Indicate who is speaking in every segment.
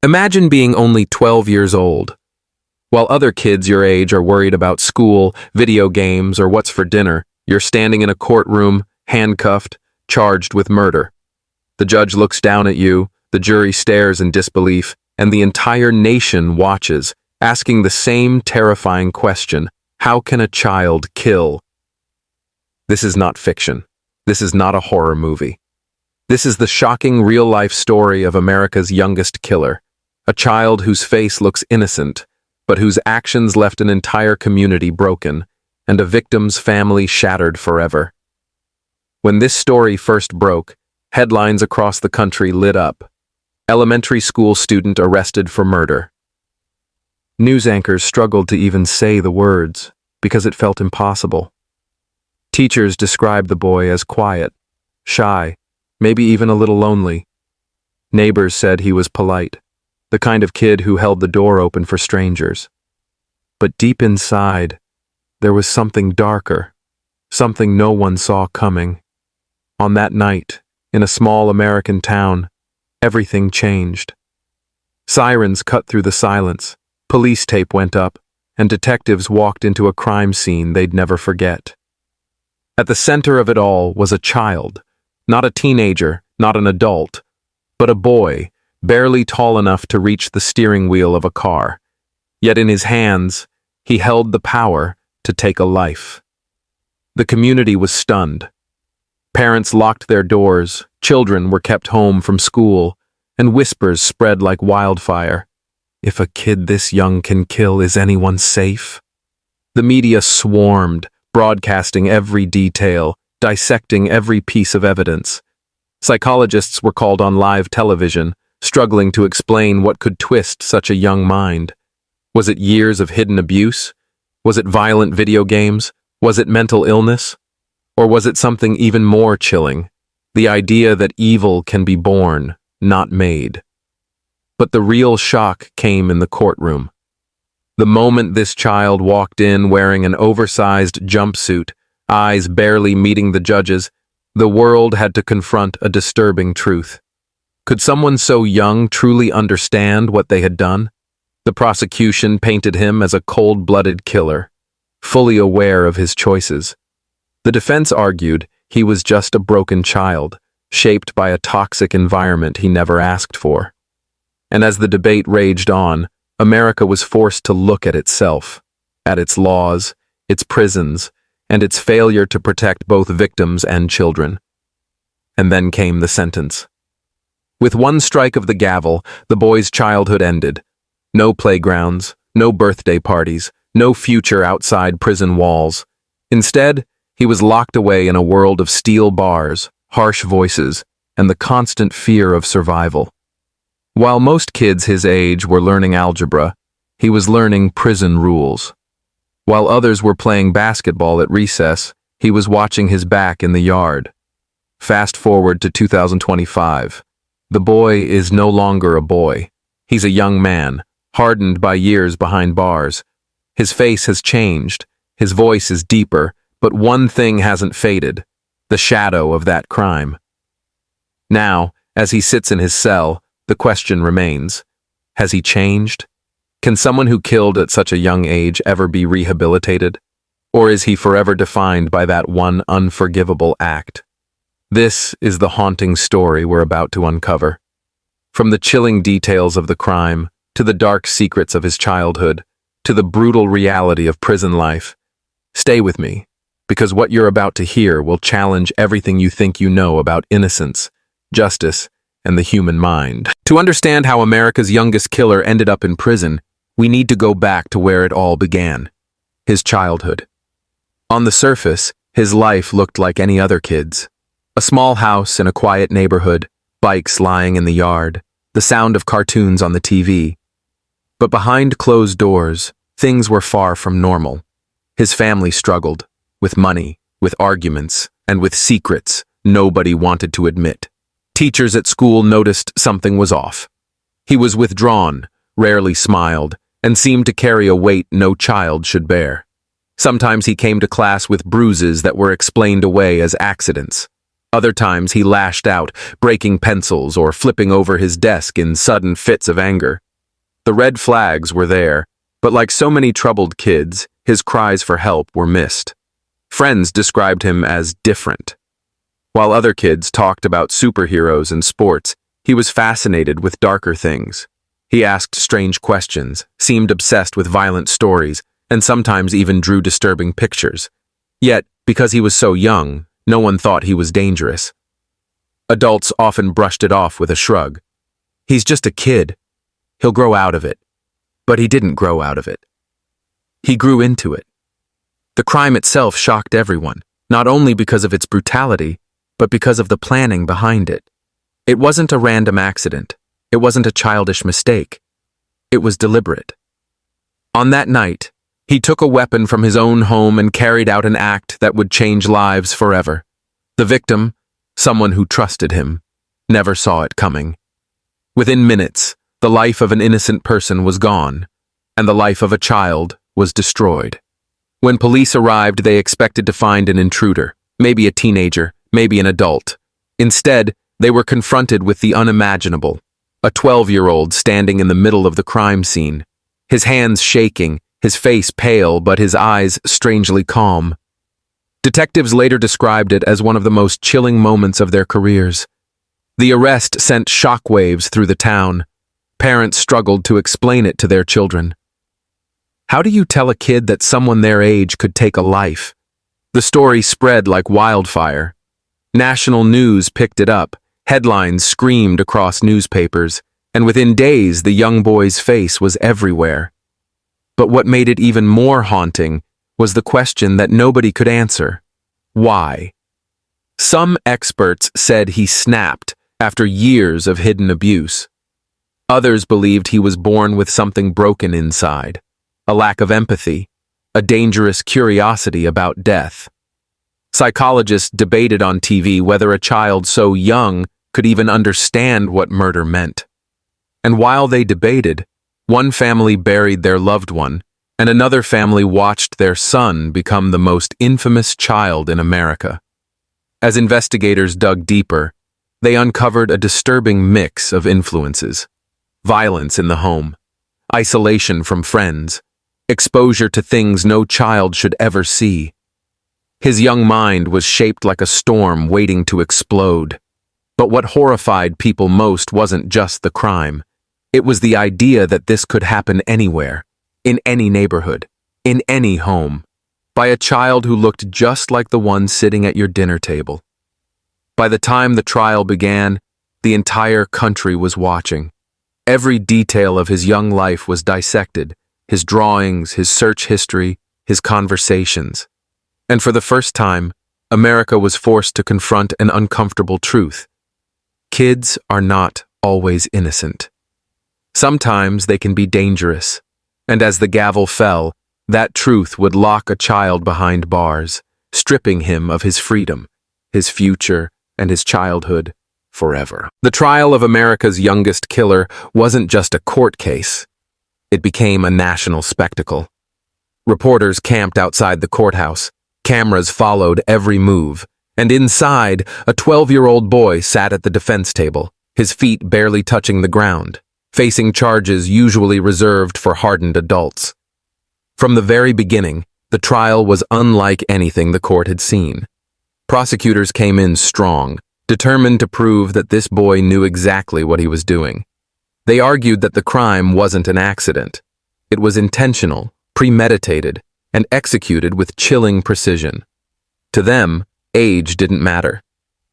Speaker 1: Imagine being only 12 years old. While other kids your age are worried about school, video games, or what's for dinner, you're standing in a courtroom, handcuffed, charged with murder. The judge looks down at you, the jury stares in disbelief, and the entire nation watches, asking the same terrifying question: how can a child kill? This is not fiction. This is not a horror movie. This is the shocking real-life story of America's youngest killer, a child whose face looks innocent, but whose actions left an entire community broken, and a victim's family shattered forever. When this story first broke, headlines across the country lit up. Elementary school student arrested for murder. News anchors struggled to even say the words, because it felt impossible. Teachers described the boy as quiet, shy, maybe even a little lonely. Neighbors said he was polite, the kind of kid who held the door open for strangers. But deep inside, there was something darker, something no one saw coming. On that night, in a small American town, everything changed. Sirens cut through the silence, police tape went up, and detectives walked into a crime scene they'd never forget. At the center of it all was a child, not a teenager, not an adult, but a boy, barely tall enough to reach the steering wheel of a car. Yet in his hands, he held the power to take a life. The community was stunned. Parents locked their doors, children were kept home from school, and whispers spread like wildfire. If a kid this young can kill, is anyone safe? The media swarmed, broadcasting every detail, dissecting every piece of evidence. Psychologists were called on live television, struggling to explain what could twist such a young mind. Was it years of hidden abuse? Was it violent video games? Was it mental illness? Or was it something even more chilling? The idea that evil can be born, not made. But the real shock came in the courtroom. The moment this child walked in wearing an oversized jumpsuit, eyes barely meeting the judges, the world had to confront a disturbing truth. Could someone so young truly understand what they had done? The prosecution painted him as a cold-blooded killer, fully aware of his choices. The defense argued he was just a broken child, shaped by a toxic environment he never asked for. And as the debate raged on, America was forced to look at itself, at its laws, its prisons, and its failure to protect both victims and children. And then came the sentence. With one strike of the gavel, the boy's childhood ended. No playgrounds, no birthday parties, no future outside prison walls. Instead, he was locked away in a world of steel bars, harsh voices, and the constant fear of survival. While most kids his age were learning algebra, he was learning prison rules. While others were playing basketball at recess, he was watching his back in the yard. Fast forward to 2025. The boy is no longer a boy. He's a young man, hardened by years behind bars. His face has changed, his voice is deeper, but one thing hasn't faded: the shadow of that crime. Now, as he sits in his cell, the question remains: has he changed? Can someone who killed at such a young age ever be rehabilitated? Or is he forever defined by that one unforgivable act? This is the haunting story we're about to uncover. From the chilling details of the crime, to the dark secrets of his childhood, to the brutal reality of prison life. Stay with me, because what you're about to hear will challenge everything you think you know about innocence, justice, and the human mind. To understand how America's youngest killer ended up in prison, we need to go back to where it all began: his childhood. On the surface, his life looked like any other kid's. A small house in a quiet neighborhood, bikes lying in the yard, the sound of cartoons on the TV. But behind closed doors, things were far from normal. His family struggled, with money, with arguments, and with secrets nobody wanted to admit. Teachers at school noticed something was off. He was withdrawn, rarely smiled, and seemed to carry a weight no child should bear. Sometimes he came to class with bruises that were explained away as accidents. Other times he lashed out, breaking pencils or flipping over his desk in sudden fits of anger. The red flags were there, but like so many troubled kids, his cries for help were missed. Friends described him as different. While other kids talked about superheroes and sports, he was fascinated with darker things. He asked strange questions, seemed obsessed with violent stories, and sometimes even drew disturbing pictures. Yet, because he was so young, no one thought he was dangerous. Adults often brushed it off with a shrug. He's just a kid. He'll grow out of it. But he didn't grow out of it. He grew into it. The crime itself shocked everyone, not only because of its brutality, but because of the planning behind it. It wasn't a random accident. It wasn't a childish mistake. It was deliberate. On that night, he took a weapon from his own home and carried out an act that would change lives forever. The victim, someone who trusted him, never saw it coming. Within minutes, the life of an innocent person was gone, and the life of a child was destroyed. When police arrived, they expected to find an intruder, maybe a teenager, maybe an adult. Instead, they were confronted with the unimaginable, a 12-year-old standing in the middle of the crime scene, his hands shaking, his face pale but his eyes strangely calm. Detectives later described it as one of the most chilling moments of their careers. The arrest sent shockwaves through the town. Parents struggled to explain it to their children. How do you tell a kid that someone their age could take a life? The story spread like wildfire. National news picked it up, headlines screamed across newspapers, and within days the young boy's face was everywhere. But what made it even more haunting was the question that nobody could answer. Why? Some experts said he snapped after years of hidden abuse. Others believed he was born with something broken inside, a lack of empathy, a dangerous curiosity about death. Psychologists debated on TV whether a child so young could even understand what murder meant. And while they debated, one family buried their loved one, and another family watched their son become the most infamous child in America. As investigators dug deeper, they uncovered a disturbing mix of influences: violence in the home, isolation from friends, exposure to things no child should ever see. His young mind was shaped like a storm waiting to explode. But what horrified people most wasn't just the crime. It was the idea that this could happen anywhere, in any neighborhood, in any home, by a child who looked just like the one sitting at your dinner table. By the time the trial began, the entire country was watching. Every detail of his young life was dissected, his drawings, his search history, his conversations. And for the first time, America was forced to confront an uncomfortable truth. Kids are not always innocent. Sometimes they can be dangerous, and as the gavel fell, that truth would lock a child behind bars, stripping him of his freedom, his future, and his childhood forever. The trial of America's youngest killer wasn't just a court case. It became a national spectacle. Reporters camped outside the courthouse, cameras followed every move, and inside, a 12-year-old boy sat at the defense table, his feet barely touching the ground, facing charges usually reserved for hardened adults. From the very beginning, the trial was unlike anything the court had seen. Prosecutors came in strong, determined to prove that this boy knew exactly what he was doing. They argued that the crime wasn't an accident. It was intentional, premeditated, and executed with chilling precision. To them, age didn't matter.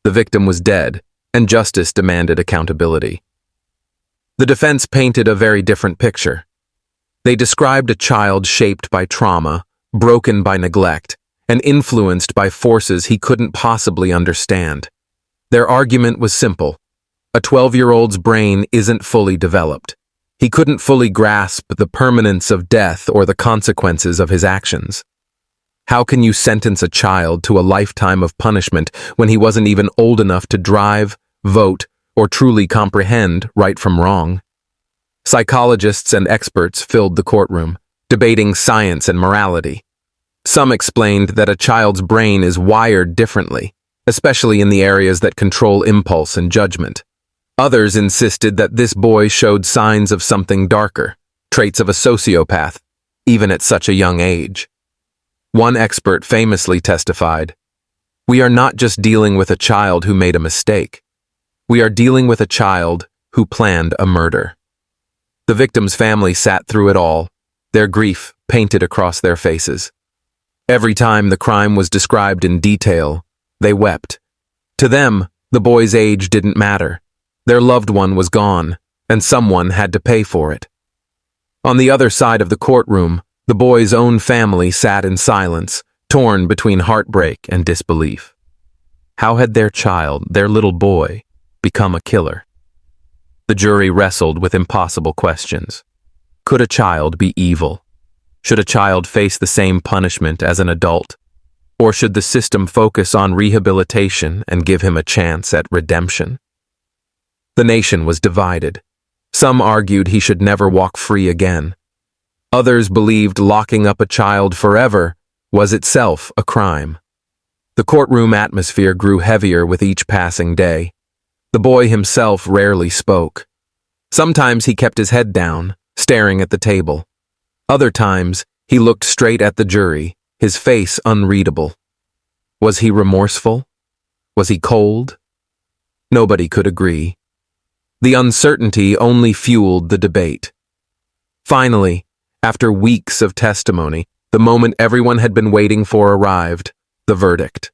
Speaker 1: The victim was dead, and justice demanded accountability. The defense painted a very different picture. They described a child shaped by trauma, broken by neglect, and influenced by forces he couldn't possibly understand. Their argument was simple. A 12-year-old's brain isn't fully developed. He couldn't fully grasp the permanence of death or the consequences of his actions. How can you sentence a child to a lifetime of punishment when he wasn't even old enough to drive, vote, or truly comprehend right from wrong? Psychologists and experts filled the courtroom, debating science and morality. Some explained that a child's brain is wired differently. especially in the areas that control impulse and judgment. Others insisted that this boy showed signs of something darker, traits of a sociopath, even at such a young age. One expert famously testified, "We are not just dealing with a child who made a mistake. We are dealing with a child who planned a murder." The victim's family sat through it all, their grief painted across their faces. Every time the crime was described in detail, they wept. To them, the boy's age didn't matter. Their loved one was gone, and someone had to pay for it. On the other side of the courtroom, the boy's own family sat in silence, torn between heartbreak and disbelief. How had their child, their little boy, become a killer? The jury wrestled with impossible questions. Could a child be evil? Should a child face the same punishment as an adult? Or should the system focus on rehabilitation and give him a chance at redemption? The nation was divided. Some argued he should never walk free again. Others believed locking up a child forever was itself a crime. The courtroom atmosphere grew heavier with each passing day. The boy himself rarely spoke. Sometimes he kept his head down, staring at the table. Other times, he looked straight at the jury, his face unreadable. Was he remorseful? Was he cold? Nobody could agree. The uncertainty only fueled the debate. Finally, after weeks of testimony, the moment everyone had been waiting for arrived, the verdict.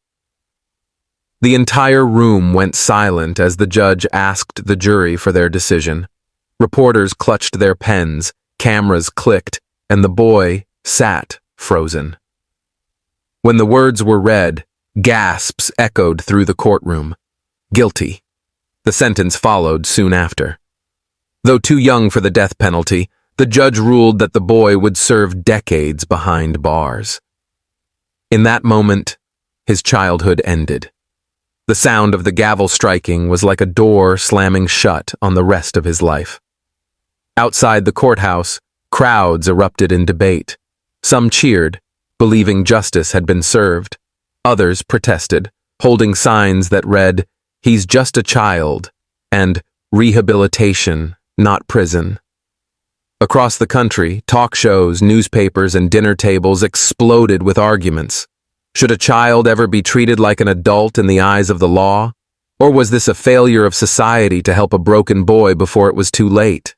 Speaker 1: The entire room went silent as the judge asked the jury for their decision. Reporters clutched their pens, cameras clicked, and the boy sat frozen. When the words were read, gasps echoed through the courtroom. Guilty. The sentence followed soon after. Though too young for the death penalty, the judge ruled that the boy would serve decades behind bars. In that moment, his childhood ended. The sound of the gavel striking was like a door slamming shut on the rest of his life. Outside the courthouse, crowds erupted in debate. Some cheered, believing justice had been served. Others protested, holding signs that read, "He's just a child," and "Rehabilitation, not prison." Across the country, talk shows, newspapers, and dinner tables exploded with arguments. Should a child ever be treated like an adult in the eyes of the law? Or was this a failure of society to help a broken boy before it was too late?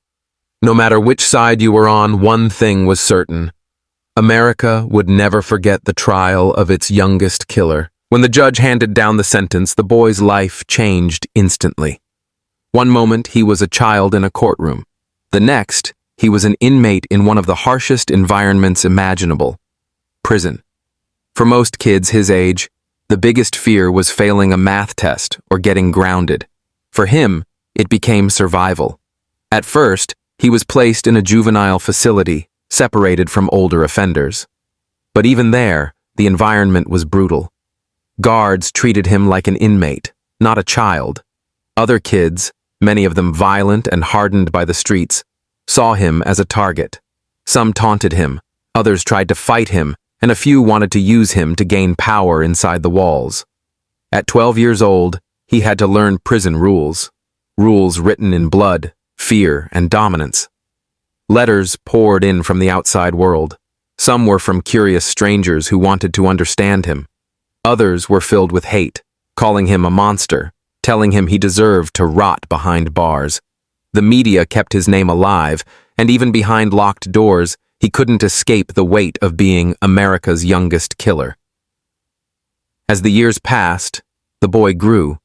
Speaker 1: No matter which side you were on, one thing was certain. America would never forget the trial of its youngest killer. When the judge handed down the sentence, the boy's life changed instantly. One moment, he was a child in a courtroom. The next, he was an inmate in one of the harshest environments imaginable, prison. For most kids his age, the biggest fear was failing a math test or getting grounded. For him, it became survival. At first, he was placed in a juvenile facility, separated from older offenders. But even there, the environment was brutal. Guards treated him like an inmate, not a child. Other kids, many of them violent and hardened by the streets, saw him as a target. Some taunted him, others tried to fight him, and a few wanted to use him to gain power inside the walls. At 12 years old, he had to learn prison rules written in blood, fear, and dominance. Letters poured in from the outside world. Some were from curious strangers who wanted to understand him. Others were filled with hate, calling him a monster, telling him he deserved to rot behind bars. The media kept his name alive, and even behind locked doors, he couldn't escape the weight of being America's youngest killer. As the years passed, the boy grew.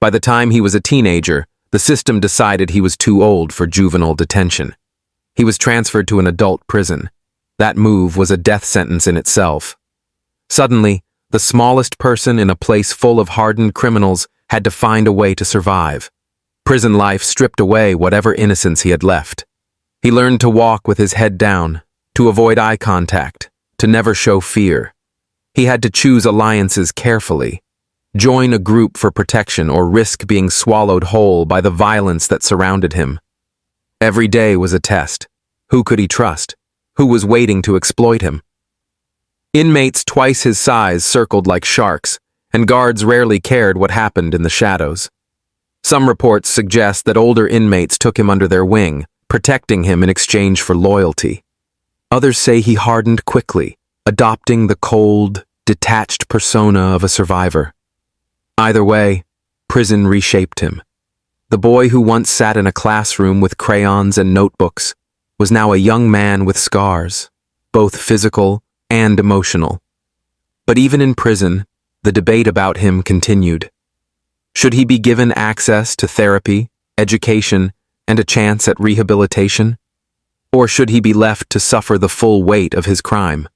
Speaker 1: By the time he was a teenager, the system decided he was too old for juvenile detention. He was transferred to an adult prison. That move was a death sentence in itself. Suddenly, the smallest person in a place full of hardened criminals had to find a way to survive. Prison life stripped away whatever innocence he had left. He learned to walk with his head down, to avoid eye contact, to never show fear. He had to choose alliances carefully, join a group for protection, or risk being swallowed whole by the violence that surrounded him. Every day was a test. Who could he trust? Who was waiting to exploit him? Inmates twice his size circled like sharks, and guards rarely cared what happened in the shadows. Some reports suggest that older inmates took him under their wing, protecting him in exchange for loyalty. Others say he hardened quickly, adopting the cold, detached persona of a survivor. Either way, prison reshaped him. The boy who once sat in a classroom with crayons and notebooks was now a young man with scars, both physical and emotional. But even in prison, the debate about him continued. Should he be given access to therapy, education, and a chance at rehabilitation? Or should he be left to suffer the full weight of his crime?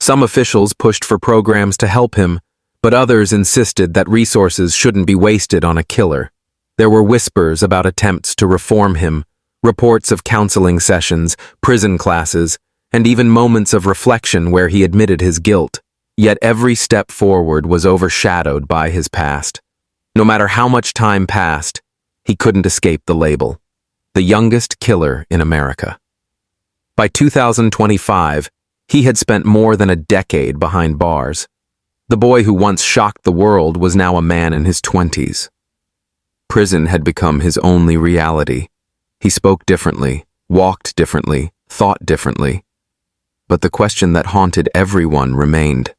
Speaker 1: Some officials pushed for programs to help him, but others insisted that resources shouldn't be wasted on a killer. There were whispers about attempts to reform him, reports of counseling sessions, prison classes, and even moments of reflection where he admitted his guilt. Yet every step forward was overshadowed by his past. No matter how much time passed, he couldn't escape the label. The youngest killer in America. By 2025, he had spent more than a decade behind bars. The boy who once shocked the world was now a man in his 20s. Prison had become his only reality. He spoke differently, walked differently, thought differently. But the question that haunted everyone remained.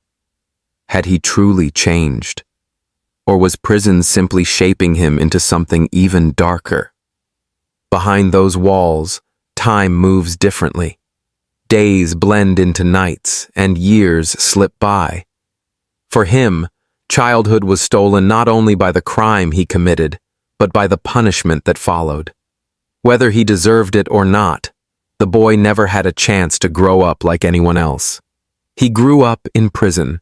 Speaker 1: Had he truly changed? Or was prison simply shaping him into something even darker? Behind those walls, time moves differently. Days blend into nights, and years slip by. For him, childhood was stolen not only by the crime he committed, but by the punishment that followed. Whether he deserved it or not, the boy never had a chance to grow up like anyone else. He grew up in prison,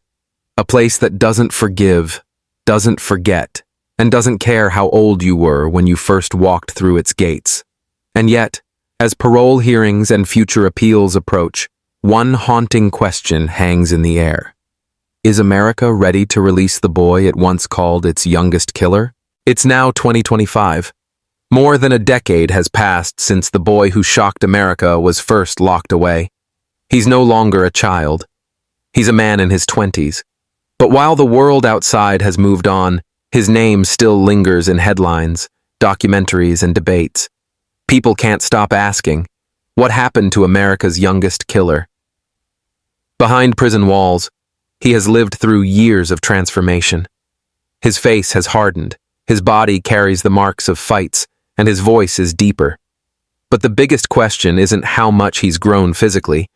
Speaker 1: a place that doesn't forgive, doesn't forget, and doesn't care how old you were when you first walked through its gates. And yet, as parole hearings and future appeals approach, one haunting question hangs in the air. Is America ready to release the boy it once called its youngest killer? It's now 2025. More than a decade has passed since the boy who shocked America was first locked away. He's no longer a child. He's a man in his 20s. But while the world outside has moved on, his name still lingers in headlines, documentaries, and debates. People can't stop asking, what happened to America's youngest killer? Behind prison walls, he has lived through years of transformation. His face has hardened, his body carries the marks of fights, and his voice is deeper. But the biggest question isn't how much he's grown physically,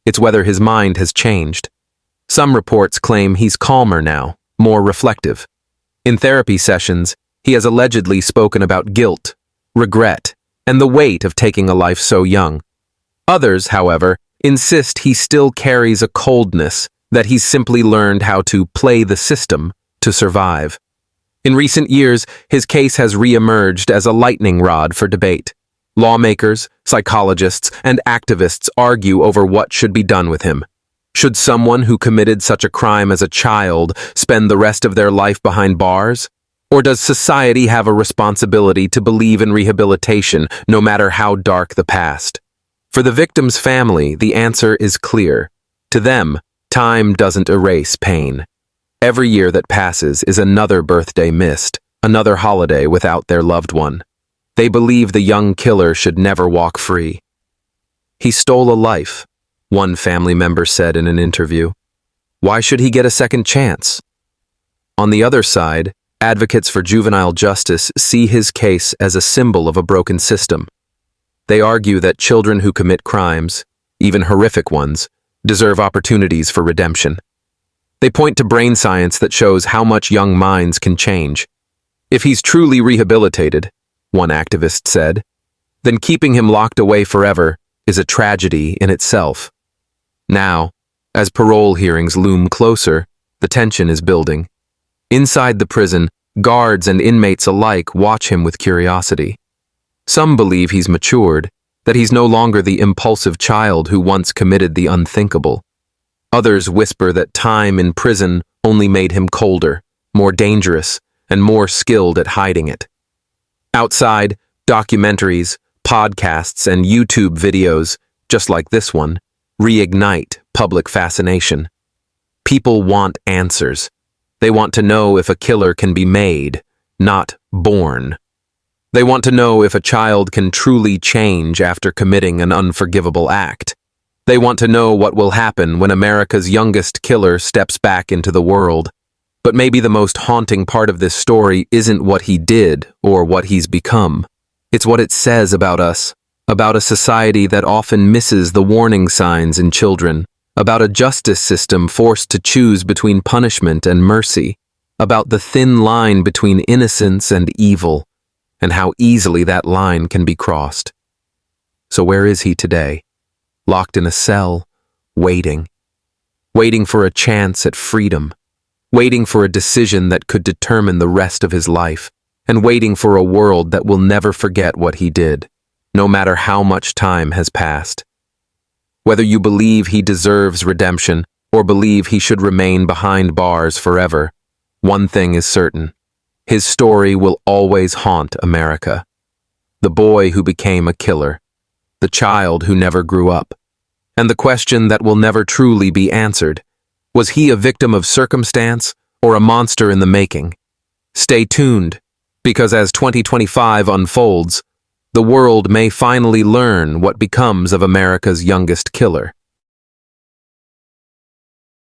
Speaker 1: it's whether his mind has changed. Some reports claim he's calmer now, more reflective. In therapy sessions, he has allegedly spoken about guilt, regret, and the weight of taking a life so young. Others, however, insist he still carries a coldness, that he's simply learned how to play the system to survive. In recent years, his case has re-emerged as a lightning rod for debate. Lawmakers, psychologists, and activists argue over what should be done with him. Should someone who committed such a crime as a child spend the rest of their life behind bars? Or does society have a responsibility to believe in rehabilitation, no matter how dark the past? For the victim's family, the answer is clear. To them, time doesn't erase pain. Every year that passes is another birthday missed, another holiday without their loved one. They believe the young killer should never walk free. He stole a life, one family member said in an interview. Why should he get a second chance? On the other side, advocates for juvenile justice see his case as a symbol of a broken system. They argue that children who commit crimes, even horrific ones, deserve opportunities for redemption. They point to brain science that shows how much young minds can change. If he's truly rehabilitated, one activist said, then keeping him locked away forever is a tragedy in itself. Now, as parole hearings loom closer, the tension is building. Inside the prison, guards and inmates alike watch him with curiosity. Some believe he's matured, that he's no longer the impulsive child who once committed the unthinkable. Others whisper that time in prison only made him colder, more dangerous, and more skilled at hiding it. Outside, documentaries, podcasts, and YouTube videos, just like this one, reignite public fascination. People want answers. They want to know if a killer can be made, not born. They want to know if a child can truly change after committing an unforgivable act. They want to know what will happen when America's youngest killer steps back into the world. But maybe the most haunting part of this story isn't what he did or what he's become. It's what it says about us, about a society that often misses the warning signs in children, about a justice system forced to choose between punishment and mercy, about the thin line between innocence and evil, and how easily that line can be crossed. So where is he today? Locked in a cell, waiting for a chance at freedom, waiting for a decision that could determine the rest of his life, and waiting for a world that will never forget what he did, no matter how much time has passed. Whether you believe he deserves redemption or believe he should remain behind bars forever, one thing is certain. His story will always haunt America. The boy who became a killer, the child who never grew up, and the question that will never truly be answered: was he a victim of circumstance or a monster in the making? Stay tuned, because as 2025 unfolds, the world may finally learn what becomes of America's youngest killer.